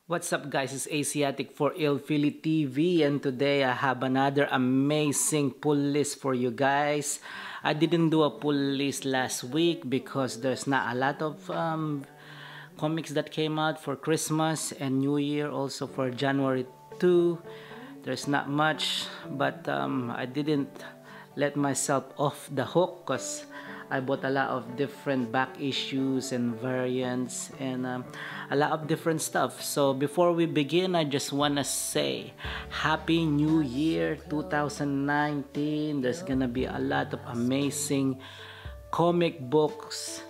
What's up guys, it's Aziatik for Philly TV, and today I have another amazing pull list for you guys. I didn't do a pull list last week because there's not a lot of comics that came out for Christmas and New Year, also for January 2. There's not much, but I didn't let myself off the hook because I bought a lot of different back issues and variants and a lot of different stuff. So before we begin, I just want to say Happy New Year 2019. There's gonna be a lot of amazing comic books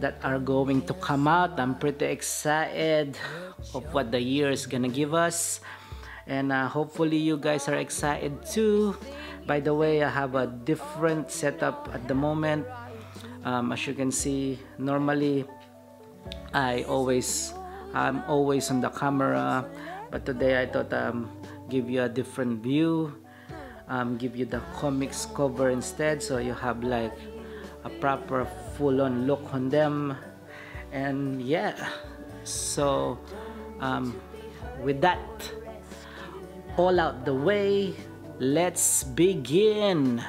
that are going to come out. I'm pretty excited of what the year is gonna give us, and hopefully you guys are excited too. By the way, I have a different setup at the moment. As you can see, normally I'm always on the camera, but today I thought give you a different view, give you the comics cover instead, so you have like a proper full-on look on them. And yeah, so with that all out the way, let's begin.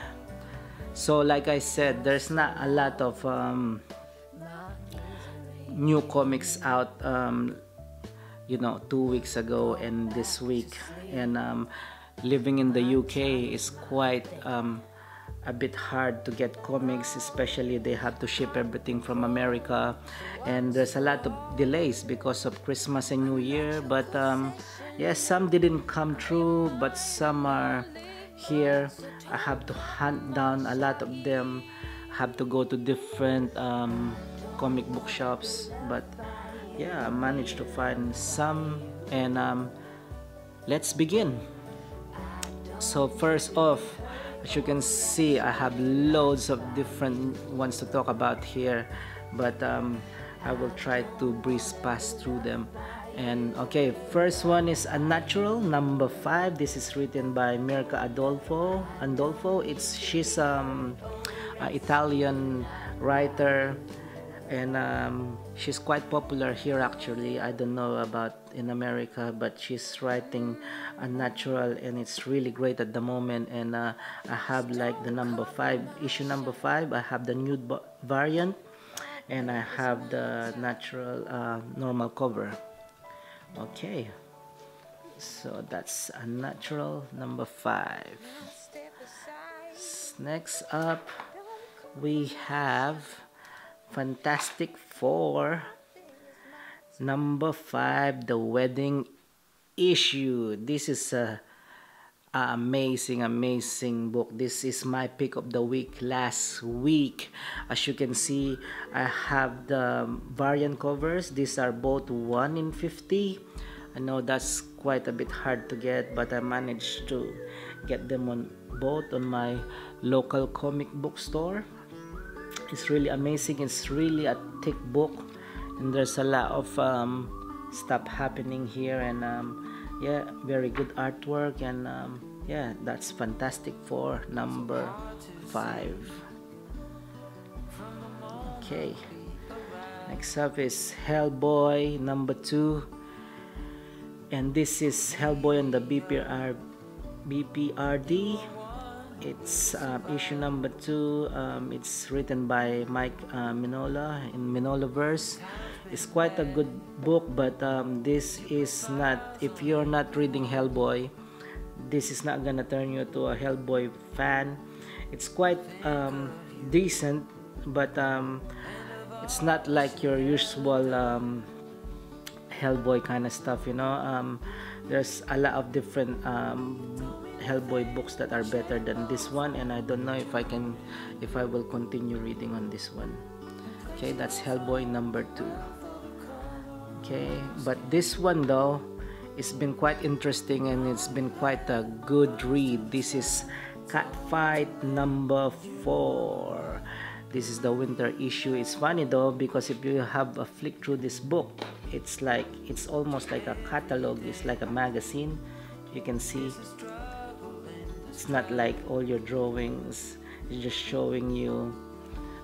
So like I said, there's not a lot of new comics out 2 weeks ago and this week, and living in the UK is quite a bit hard to get comics, especially they have to ship everything from America, and there's a lot of delays because of Christmas and New Year. But yes, some didn't come true, but some are here. I have to hunt down a lot of them, have to go to different comic book shops, but yeah, I managed to find some, and let's begin. So first off, as you can see, I have loads of different ones to talk about here, but I will try to breeze past through them. And okay, first one is Unnatural number 5. This is written by Mirka Andolfo. She's an Italian writer, and she's quite popular here actually. I don't know about in America, but she's writing Unnatural, and it's really great at the moment. And I have like the issue number 5. I have the nude variant, and I have the natural normal cover. Okay, so that's Unnatural number 5. Next up, we have Fantastic Four number 5, the wedding issue. This is a amazing book. This is my pick of the week last week. As you can see, I have the variant covers. These are both 1 in 50. I know that's quite a bit hard to get, but I managed to get them on both on my local comic book store. It's really amazing. It's really a thick book, and there's a lot of stuff happening here, and yeah, very good artwork, and yeah, that's Fantastic Four number 5. Okay, next up is Hellboy number 2, and this is Hellboy and the BPRD. It's issue number 2. It's written by Mike Mignola in Mignolaverse. It's quite a good book, but this is not, if you're not reading Hellboy, this is not gonna turn you to a Hellboy fan. It's quite decent, but it's not like your usual Hellboy kind of stuff, you know. There's a lot of different Hellboy books that are better than this one, and I don't know if I will continue reading on this one. Okay, that's Hellboy number 2. Okay, but this one though, it's been quite interesting, and it's been quite a good read. This is Catfight number 4. This is the winter issue. It's funny though, because if you have a flick through this book, it's almost like a catalog. It's like a magazine. You can see it's not like all your drawings. It's just showing you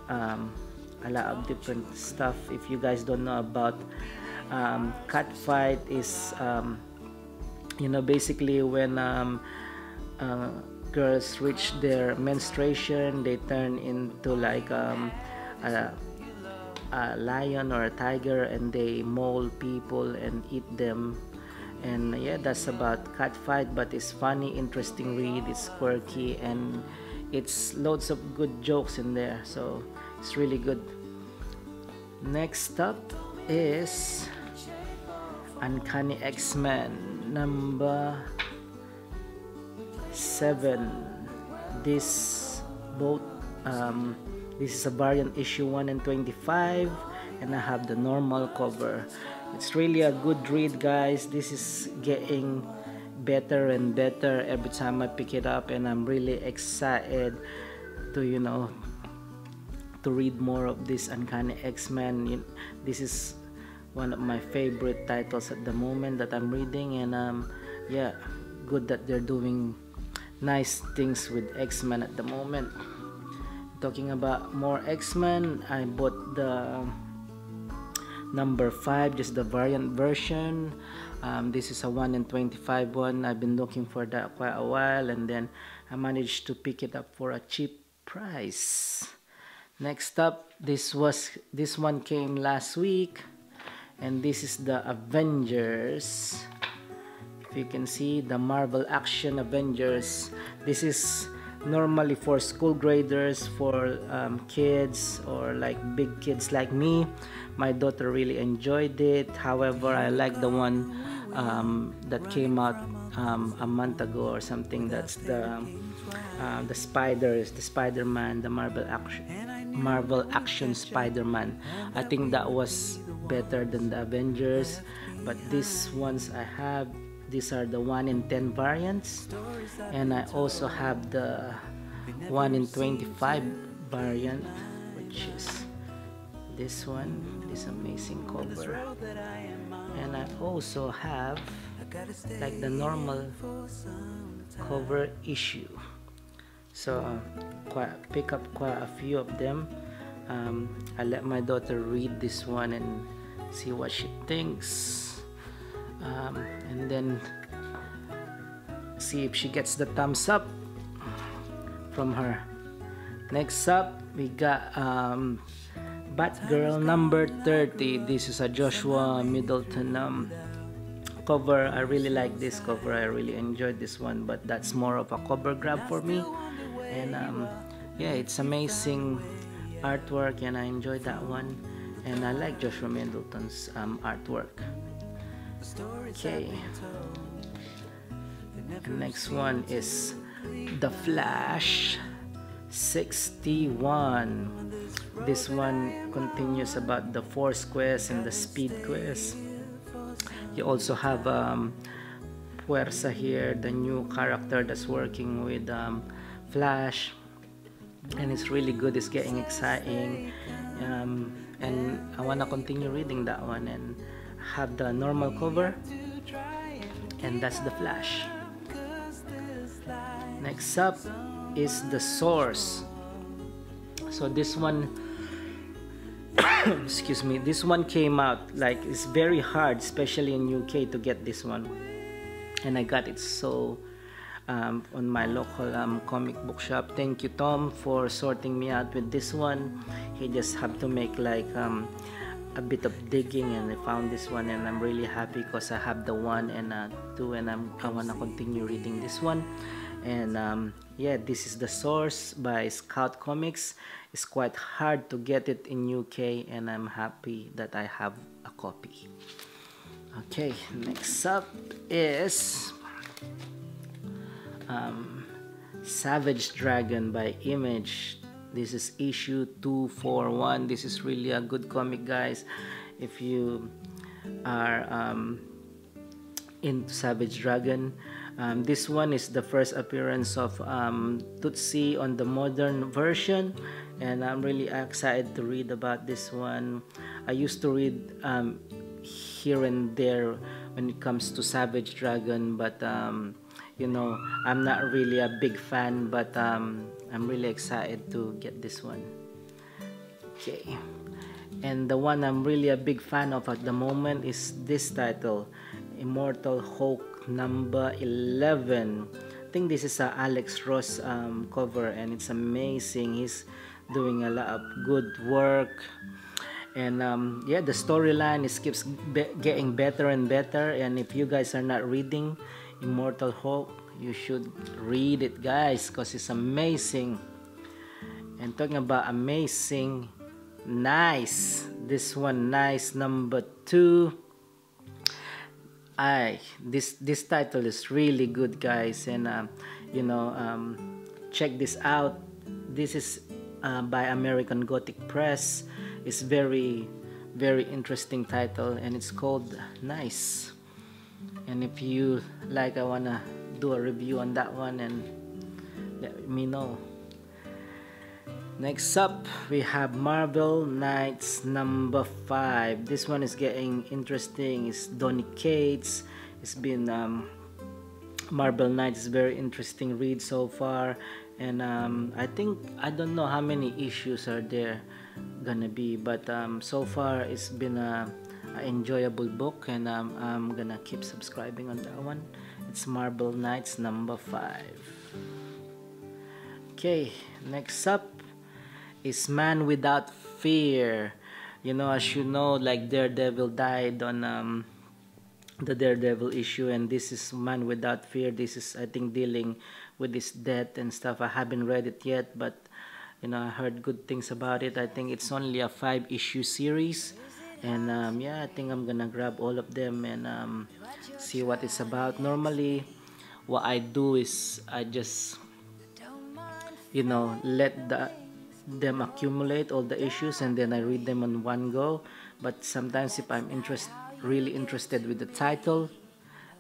a lot of different stuff. If you guys don't know about Cat fight is basically when girls reach their menstruation, they turn into like a lion or a tiger, and they maul people and eat them. And yeah, that's about cat fight, but it's funny, interesting read, it's quirky, and it's loads of good jokes in there, so it's really good. Next up is Uncanny X-Men number 7. This both this is a variant issue 1 and 25, and I have the normal cover. It's really a good read, guys. This is getting better and better every time I pick it up, and I'm really excited to to read more of this Uncanny X-Men. This is one of my favorite titles at the moment that I'm reading, and yeah, good that they're doing nice things with X-Men at the moment. Talking about more X-Men, I bought the number 5, just the variant version. This is a 1 in 25 one. I've been looking for that quite a while, and then I managed to pick it up for a cheap price. Next up, this one came last week, and this is the Avengers. If you can see, the Marvel Action Avengers. This is normally for school graders, for kids or like big kids like me. My daughter really enjoyed it. However, I like the one that came out a month ago or something. That's the Spider-Man, the Marvel Action Spider-Man. I think that was better than the Avengers, but these ones I have, these are the 1 in 10 variants, and I also have the 1 in 25 variant, which is this one, this amazing cover. And I also have like the normal cover issue, so pick up quite a few of them. I let my daughter read this one and see what she thinks, and then see if she gets the thumbs up from her. Next up, we got Batgirl number 30. This is a Joshua Middleton cover. I really like this cover. I really enjoyed this one, but that's more of a cover grab for me. And yeah, it's amazing artwork, and I enjoyed that one, and I like Joshua Middleton's artwork. Okay, the next one is The Flash 61. This one continues about the Force Quest and the Speed Quest. You also have Fuerza here, the new character that's working with Flash, and it's really good. It's getting exciting, and I want to continue reading that one, and have the normal cover, and that's the Flash. Next up is The Source. So this one excuse me, this one came out, like, it's very hard, especially in UK, to get this one, and I got it so on my local comic book shop. Thank you, Tom, for sorting me out with this one. He just had to make like a bit of digging, and I found this one, and I'm really happy because I have the 1 and 2, and I want to continue reading this one. And yeah, this is The Source by Scout Comics. It's quite hard to get it in UK, and I'm happy that I have a copy. Okay, next up is Savage Dragon by Image. This is issue 241. This is really a good comic, guys. If you are into Savage Dragon, this one is the first appearance of Tootsie on the modern version, and I'm really excited to read about this one. I used to read here and there when it comes to Savage Dragon, but you know, I'm not really a big fan, but I'm really excited to get this one. Okay, And the one I'm really a big fan of at the moment is this title, Immortal Hulk number 11. I think this is a Alex Ross cover, and it's amazing. He's doing a lot of good work. And yeah, the storyline is keeps getting better and better. And if you guys are not reading Immortal Hulk, you should read it, guys, because it's amazing. And talking about amazing, nice, this one, nice number 2. This title is really good, guys, and you know, check this out. This is by American Gothic Press. It's very interesting title, and it's called Nice. And if you like, I wanna do a review on that one, and let me know. Next up, we have Marvel Knights number 5. This one is getting interesting. It's Donny Cates. It's been Marvel Knights is very interesting read so far, and I think I don't know how many issues are there gonna be, but so far it's been a enjoyable book, and I'm gonna keep subscribing on that one. It's Marvel Knights number 5. Okay, next up is Man Without Fear. You know, as you know, like Daredevil died on the Daredevil issue, and this is Man Without Fear. This is, I think, dealing with his death and stuff. I haven't read it yet, but you know, I heard good things about it. I think it's only a 5-issue series, and yeah, I think I'm gonna grab all of them and see what it's about. Normally, what I do is I just, you know, let them accumulate all the issues, and then I read them on one go. But sometimes if I'm really interested with the title,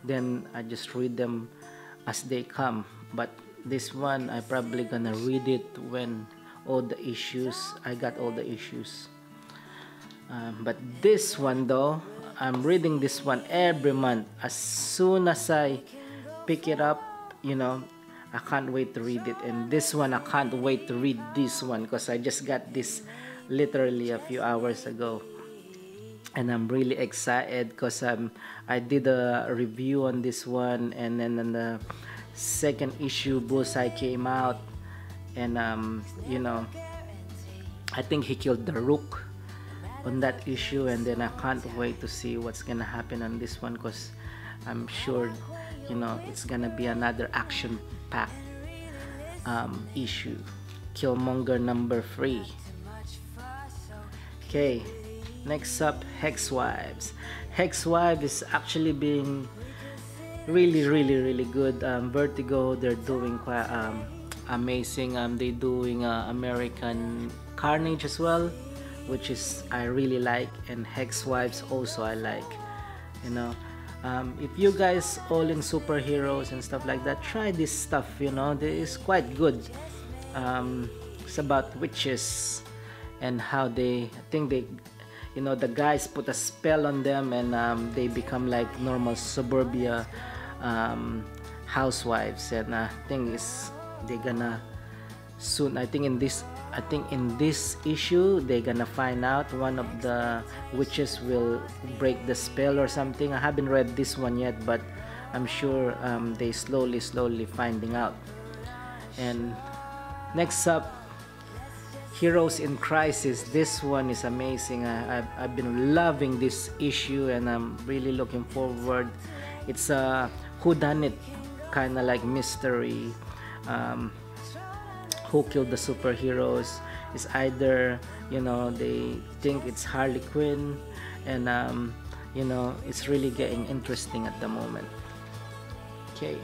then I just read them as they come. But this one, I probably gonna read it when I got all the issues. But this one though, I'm reading this one every month. As soon as I pick it up, you know, I can't wait to read it. And this one, I can't wait to read this one, because I just got this literally a few hours ago, and I'm really excited because I did a review on this one, and then on the second issue, Bullseye came out, and you know, I think he killed the Rook on that issue, and then I can't wait to see what's gonna happen on this one, because I'm sure, you know, it's gonna be another action-packed issue. Killmonger number 3. Okay, next up, Hex Wives. Hex Wives is actually being really good. Vertigo, they're doing quite amazing. They're doing American Carnage as well, which is I really like, and Hex Wives also I like. You know, if you guys all in superheroes and stuff like that, try this stuff. You know, it's quite good. It's about witches and how I think they, you know, the guys put a spell on them, and they become like normal suburbia housewives. And I think they're gonna soon. I think in this issue they're gonna find out one of the witches will break the spell or something. I haven't read this one yet, but I'm sure they slowly finding out. And next up, Heroes in Crisis. This one is amazing. I've been loving this issue, and I'm really looking forward. It's a whodunit kind of like mystery. Who killed the superheroes? Is either, you know, they think it's Harley Quinn, and you know, it's really getting interesting at the moment. Okay,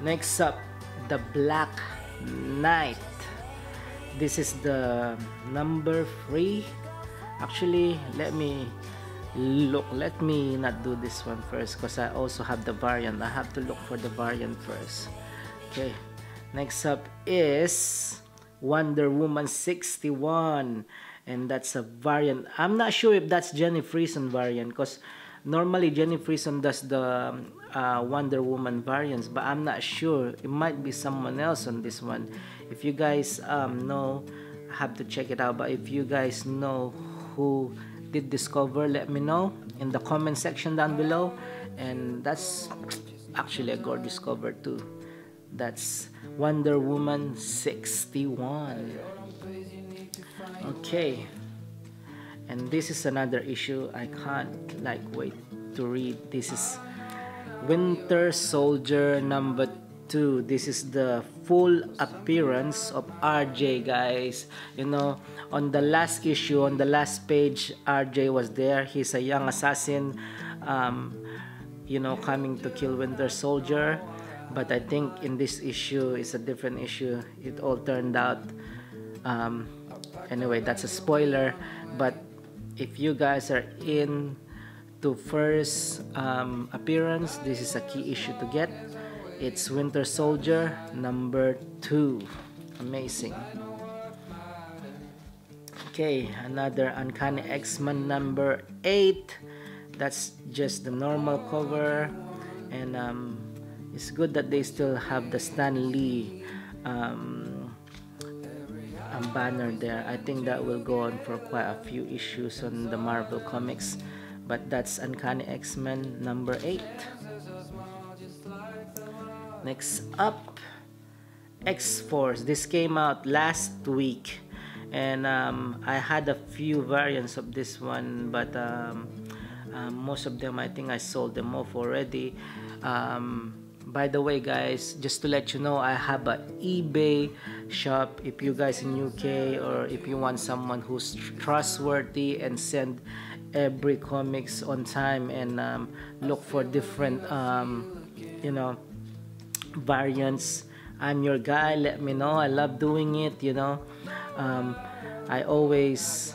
next up, the Black Knight. This is the number 3. Actually, let me not do this one first, because I also have the variant. I have to look for the variant first. Okay, next up is Wonder Woman 61, and that's a variant. I'm not sure if that's Jenny Frison variant, because normally Jenny Frison does the Wonder Woman variants, but I'm not sure. It might be someone else on this one. If you guys know have to check it out. But if you guys know who did this cover, let me know in the comment section down below. And that's actually a gorgeous cover too. That's Wonder Woman 61. Okay, and this is another issue I can't like wait to read. This is Winter Soldier number 2. This is the full appearance of RJ, guys. You know, on the last issue, on the last page, RJ was there. He's a young assassin, you know, coming to kill Winter Soldier. But I think in this issue, it's a different issue. It all turned out. Anyway, that's a spoiler. But if you guys are in to first appearance, this is a key issue to get. It's Winter Soldier number 2. Amazing. Okay, another Uncanny X-Men number 8. That's just the normal cover, and it's good that they still have the Stan Lee banner there. I think that will go on for quite a few issues on the Marvel Comics. But that's Uncanny X-Men number 8. Next up, X-Force. This came out last week, and I had a few variants of this one, but most of them I think I sold them off already. By the way, guys, just to let you know, I have an eBay shop. If you guys in UK, or if you want someone who's trustworthy and send every comics on time, and look for different you know, variants, I'm your guy. Let me know. I love doing it, you know. I always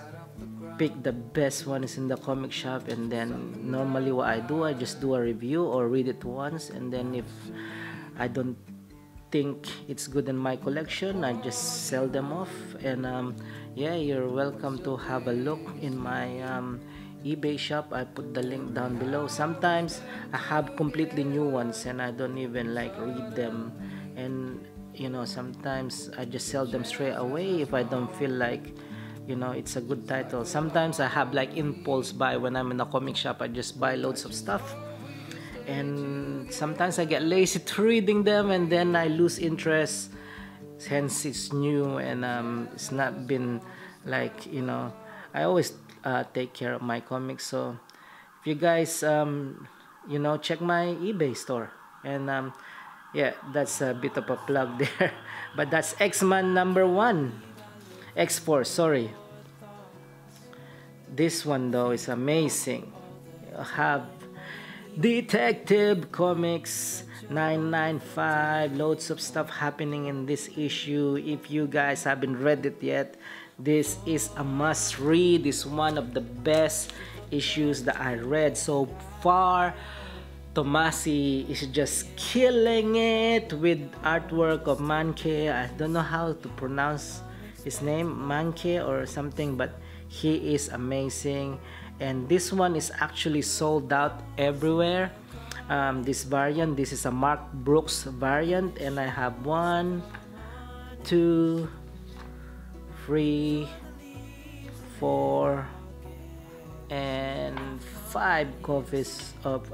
pick the best ones in the comic shop, and then normally what I do, I just do a review or read it once, and then if I don't think it's good in my collection, I just sell them off. And yeah, you're welcome to have a look in my eBay shop. I put the link down below. Sometimes I have completely new ones and I don't even like read them, and you know, sometimes I just sell them straight away if I don't feel like, you know, it's a good title. Sometimes I have like impulse buy when I'm in a comic shop. I just buy loads of stuff, and sometimes I get lazy to reading them, and then I lose interest since it's new, and it's not been like, you know, I always take care of my comics. So if you guys you know, check my eBay store, and yeah, that's a bit of a plug there. But that's X-Men number 1. X-Force, sorry. This one though is amazing. You have Detective Comics 995. Loads of stuff happening in this issue. If you guys haven't read it yet, this is a must read. It's one of the best issues that I read so far. Tomasi is just killing it with artwork of Manke. I don't know how to pronounce his name, Manke or something, but he is amazing. And this one is actually sold out everywhere. This variant, this is a Mark Brooks variant, and I have 1, 2, 3, 4, and 5 copies of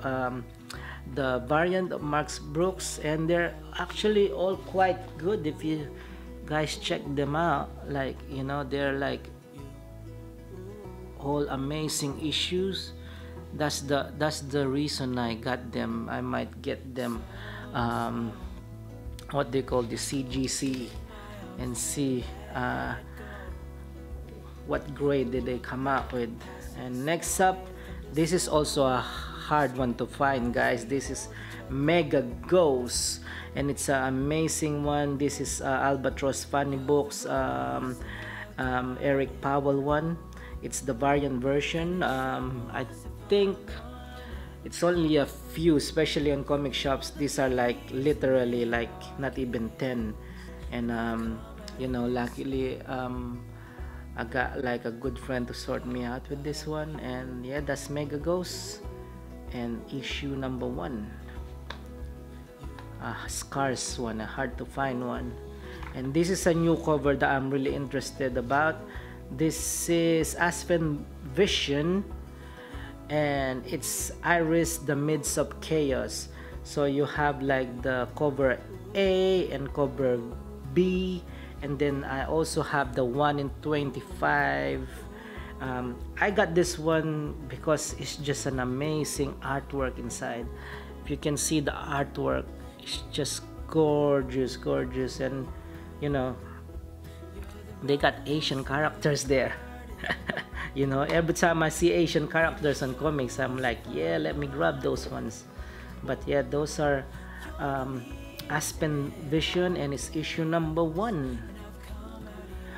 the variant of Mark Brooks, and they're actually all quite good if you guys check them out. Like, you know, they're like all amazing issues. That's the reason I got them. I might get them what they call the CGC, and see what grade did they come up with. And next up, this is also a hard one to find, guys. This is Mega Ghost, and it's an amazing one. This is Albatross Funny Books, Eric Powell one. It's the variant version. I think it's only a few, especially on comic shops. These are like literally like not even 10, and you know, luckily I got like a good friend to sort me out with this one. And yeah, that's Mega Ghost and issue number 1. A scarce one, a hard to find one. And this is a new cover that I'm really interested about. This is Aspen Vision, and it's Iris, the Midst of Chaos. So you have like the cover A and cover B, and then I also have the 1 in 25. I got this one because it's just an amazing artwork inside. If you can see the artwork, it's just gorgeous, gorgeous. And you know, they got Asian characters there. You know, every time I see Asian characters on comics, I'm like, yeah, let me grab those ones. But yeah, those are Aspen Vision, and it's issue number 1.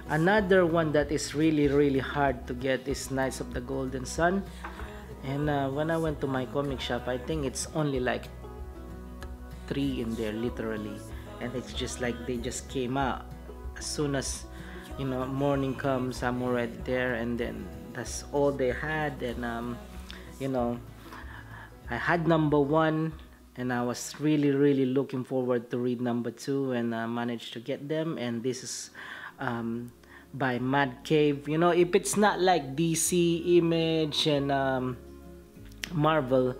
Another one that is really hard to get is Knights of the Golden Sun. And when I went to my comic shop, I think it's only like 3 in there, literally. And it's just like they just came out as soon as, you know, morning comes, I'm already there. And then that's all they had. And you know, I had number 1, and I was really looking forward to read number 2, and I managed to get them. And this is by Mad Cave. You know, if it's not like DC, Image, and Marvel,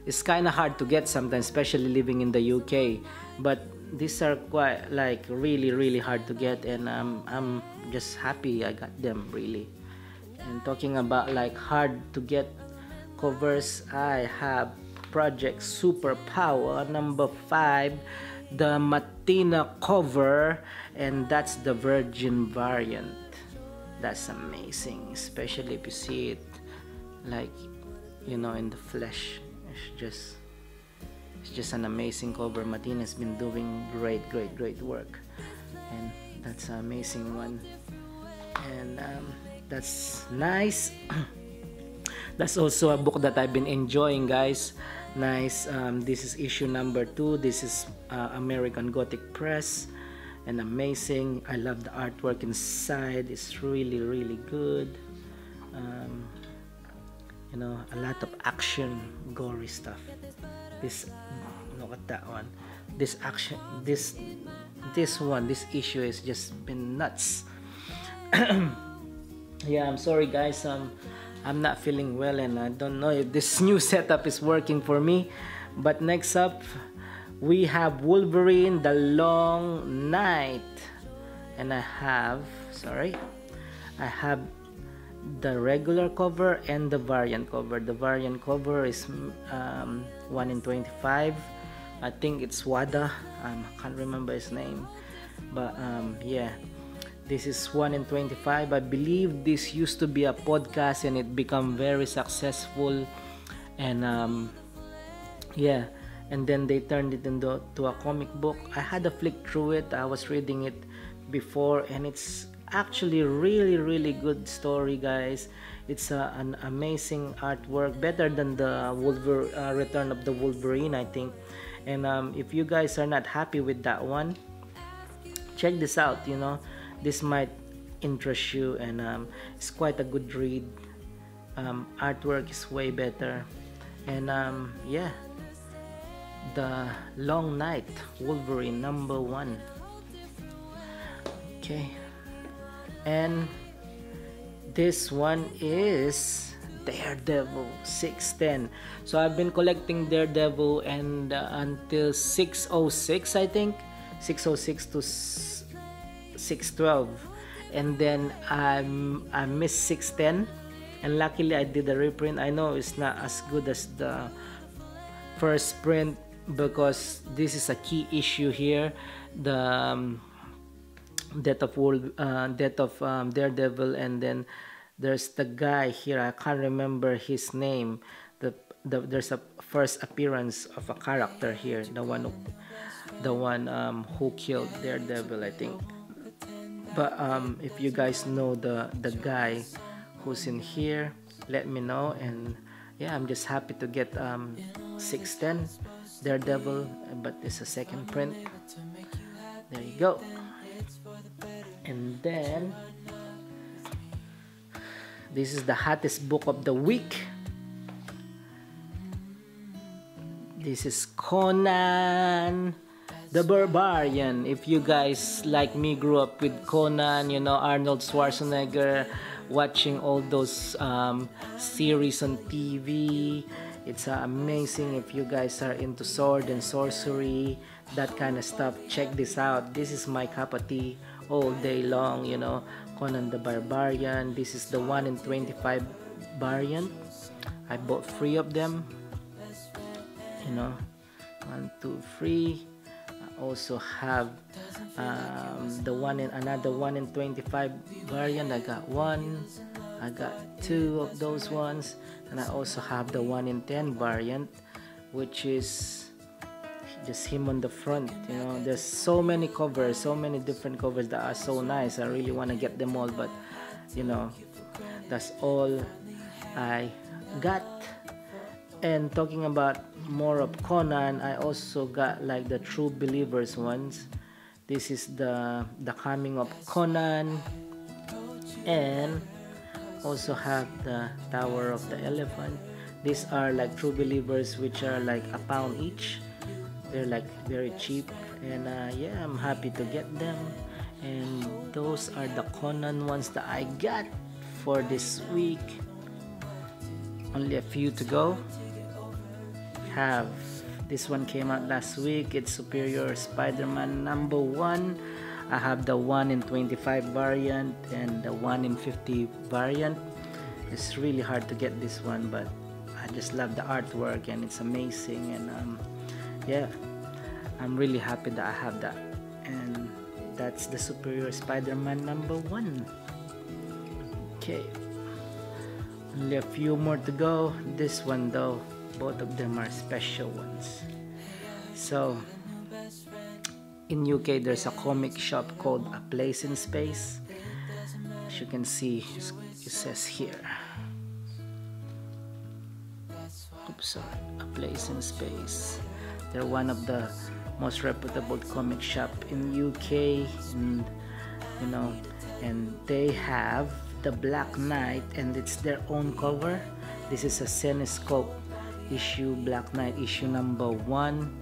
it's kind of hard to get sometimes, especially living in the UK. But these are quite like really hard to get, and I'm just happy I got them, really. And talking about like hard to get covers, I have Project Superpower number 5, the Matina cover, and that's the Virgin variant. That's amazing, especially if you see it like, you know, in the flesh. It's just an amazing cover. Matina's been doing great work, and that's an amazing one. And that's nice. That's also a book that I've been enjoying, guys. Nice. This is issue number 2. This is American Gothic Press, and amazing. I love the artwork inside. It's really good. You know, a lot of action, gory stuff. Look at that one. This action, this issue has just been nuts. Yeah, I'm sorry, guys. I'm not feeling well, and I don't know if this new setup is working for me. But next up, we have Wolverine, The Long Night, and I have the regular cover and the variant cover. The variant cover is 1 in 25. I think it's Wada. I can't remember his name, but yeah, this is 1 in 25. I believe this used to be a podcast, and it became very successful. And yeah, and then they turned it into a comic book. I had a flick through it. I was reading it before, and it's actually really good story, guys. It's an amazing artwork, better than the Return of the Wolverine, I think. And if you guys are not happy with that one, check this out. You know, this might interest you, and it's quite a good read. Artwork is way better. And yeah, The Long Night, Wolverine number 1. Okay, and this one is Daredevil 610. So I've been collecting Daredevil and until 606, I think 606 to 612, and then I missed 610, and luckily I did a reprint. I know it's not as good as the first print because this is a key issue here, the Death of Daredevil, and then there's the guy here, I can't remember his name. There's a first appearance of a character here, the one who killed Daredevil, I think. But if you guys know the guy who's in here, let me know. And yeah, I'm just happy to get 610 Daredevil, but it's a second print. There you go. And then this is the hottest book of the week. This is Conan The Barbarian. If you guys like me grew up with Conan, you know, Arnold Schwarzenegger, watching all those series on TV, it's amazing. If you guys are into sword and sorcery, that kind of stuff, check this out. This is my cup of tea all day long, you know. Conan the Barbarian. This is the 1 in 25 variant. I bought 3 of them, you know, 1, 2, 3. I also have another 1 in 25 variant. I got 1, I got 2 of those ones, and I also have the 1 in 10 variant, which is just him on the front. You know, there's so many covers, so many different covers that are so nice. I really want to get them all, but you know, that's all I got. And talking about more of Conan, I also got like the True Believers ones. This is the coming of Conan, and also have the Tower of the Elephant. These are like True Believers, which are like £1 each. They're like very cheap, and yeah, I'm happy to get them. And those are the Conan ones that I got for this week. Only a few to go. Have this one came out last week. It's Superior Spider-Man number 1. I have the 1 in 25 variant and the 1 in 50 variant. It's really hard to get this one, but I just love the artwork and it's amazing. And yeah, I'm really happy that I have that. And that's the Superior Spider-Man number 1. Okay, only a few more to go. This one though, both of them are special ones. So in UK there's a comic shop called A Place in Space. As you can see, it says here, oops, sorry, A Place in Space. They're one of the most reputable comic shop in UK, and you know, and they have the Black Knight, and it's their own cover. This is a Cinescope issue, Black Knight issue number 1,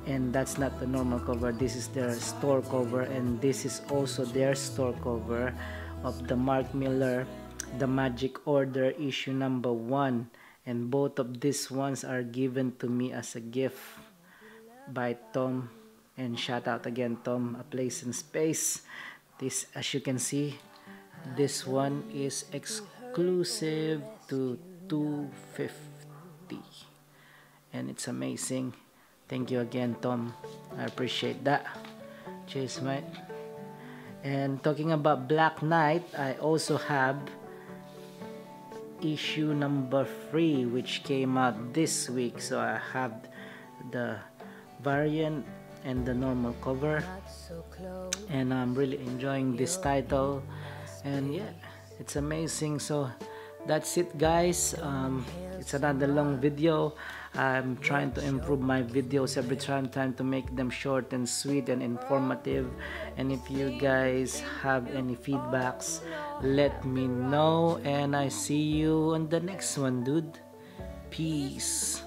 and that's not the normal cover. This is their store cover, and this is also their store cover of the Mark Millar The Magic Order issue number 1, and both of these ones are given to me as a gift by Tom, and shout out again Tom, A Place in Space. This, as you can see, this one is exclusive to 250, and it's amazing. Thank you again, Tom. I appreciate that. Cheers, mate. And talking about Black Knight, I also have issue number 3, which came out this week. So I have the variant and the normal cover, and I'm really enjoying this title, and yeah, it's amazing. So that's it, guys. It's another long video. I'm trying to improve my videos every time to make them short and sweet and informative. And if you guys have any feedbacks, let me know, and I see you on the next one, dude. Peace.